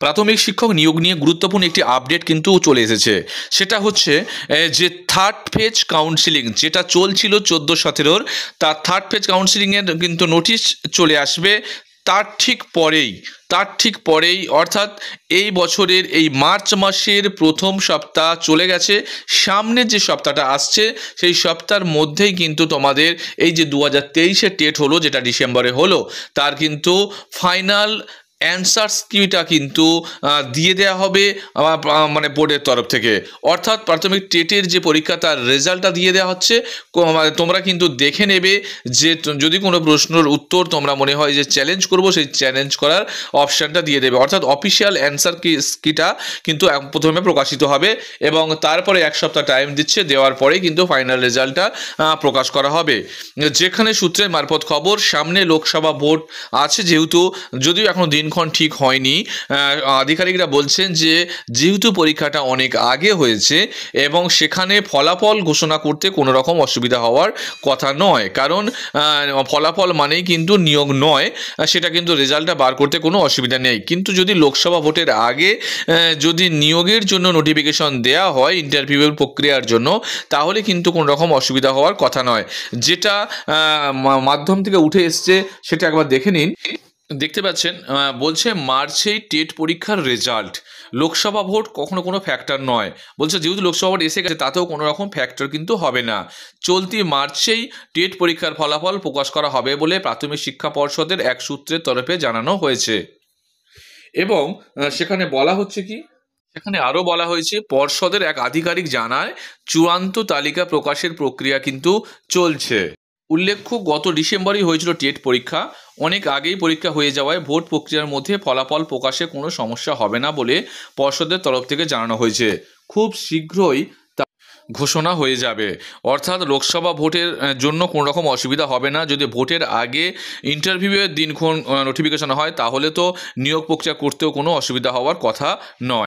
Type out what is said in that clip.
প্রাথমিক শিক্ষক নিয়োগ নিয়ে গুরুত্বপূর্ণ একটি আপডেট কিন্তু চলে এসেছে। সেটা হচ্ছে যে থার্ড ফেজ কাউন্সিলিং যেটা চলছিল 14-17, তার থার্ড ফেজ কাউন্সিলিংয়ের কিন্তু নোটিশ চলে আসবে তার ঠিক পরেই অর্থাৎ এই বছরের এই মার্চ মাসের প্রথম সপ্তাহ চলে গেছে। সামনের যে সপ্তাহটা আসছে সেই সপ্তাহের মধ্যেই কিন্তু তোমাদের এই যে 2023-এর টেট হলো, যেটা ডিসেম্বরে হলো, তার কিন্তু ফাইনাল অ্যান্সার্স কিটা কিন্তু দিয়ে দেওয়া হবে মানে বোর্ডের তরফ থেকে। অর্থাৎ প্রাথমিক টেটের যে পরীক্ষা তার রেজাল্টটা দিয়ে দেওয়া হচ্ছে। তোমরা কিন্তু দেখে নেবে যে যদি কোনো প্রশ্নের উত্তর তোমরা মনে হয় যে চ্যালেঞ্জ করব, সেই চ্যালেঞ্জ করার অপশানটা দিয়ে দেবে। অর্থাৎ অফিসিয়াল অ্যান্সার কিটা কিন্তু প্রথমে প্রকাশিত হবে এবং তারপরে এক সপ্তাহ টাইম দিচ্ছে, দেওয়ার পরেই কিন্তু ফাইনাল রেজাল্টটা প্রকাশ করা হবে। যেখানে সূত্রের মারফত খবর, সামনে লোকসভা ভোট আছে যেহেতু, যদিও এখনও দিনক্ষণ ঠিক হয়নি, আধিকারিকরা বলছেন যে যেহেতু পরীক্ষাটা অনেক আগে হয়েছে এবং সেখানে ফলাফল ঘোষণা করতে কোনো রকম অসুবিধা হওয়ার কথা নয়, কারণ ফলাফল মানেই কিন্তু নিয়োগ নয়, সেটা কিন্তু রেজাল্টটা বার করতে কোনো অসুবিধা নেই। কিন্তু যদি লোকসভা ভোটের আগে যদি নিয়োগের জন্য নোটিফিকেশন দেওয়া হয় ইন্টারভিউয়ের প্রক্রিয়ার জন্য, তাহলে কিন্তু কোনো রকম অসুবিধা হওয়ার কথা নয়। যেটা মাধ্যম থেকে উঠে এসছে সেটা একবার দেখে নিন। দেখতে পাচ্ছেন বলছে মার্চেই টেট পরীক্ষার রেজাল্ট, লোকসভা ভোট কখনো কোনো ফ্যাক্টর নয়। বলছে যেহেতু লোকসভা ভোট এসে গেছে তাতেও কোনো রকম ফ্যাক্টর কিন্তু হবে না। চলতি মার্চেই টেট পরীক্ষার ফলাফল প্রকাশ করা হবে বলে প্রাথমিক শিক্ষা পর্ষদের এক সূত্রের তরফে জানানো হয়েছে। এবং সেখানে বলা হচ্ছে কি, সেখানে আরও বলা হয়েছে পর্ষদের এক আধিকারিক জানায় চূড়ান্ত তালিকা প্রকাশের প্রক্রিয়া কিন্তু চলছে। উল্লেখ্য, গত ডিসেম্বরেই হয়েছিল টেট পরীক্ষা। অনেক আগেই পরীক্ষা হয়ে যাওয়ায় ভোট প্রক্রিয়ার মধ্যে ফলাফল প্রকাশে কোনো সমস্যা হবে না বলে পর্ষদের তরফ থেকে জানানো হয়েছে। খুব শীঘ্রই তা ঘোষণা হয়ে যাবে। অর্থাৎ লোকসভা ভোটের জন্য কোনো রকম অসুবিধা হবে না। যদি ভোটের আগে ইন্টারভিউয়ের দিনক্ষণ নোটিফিকেশন হয় তাহলে তো নিয়োগ প্রক্রিয়া করতেও কোনো অসুবিধা হওয়ার কথা নয়।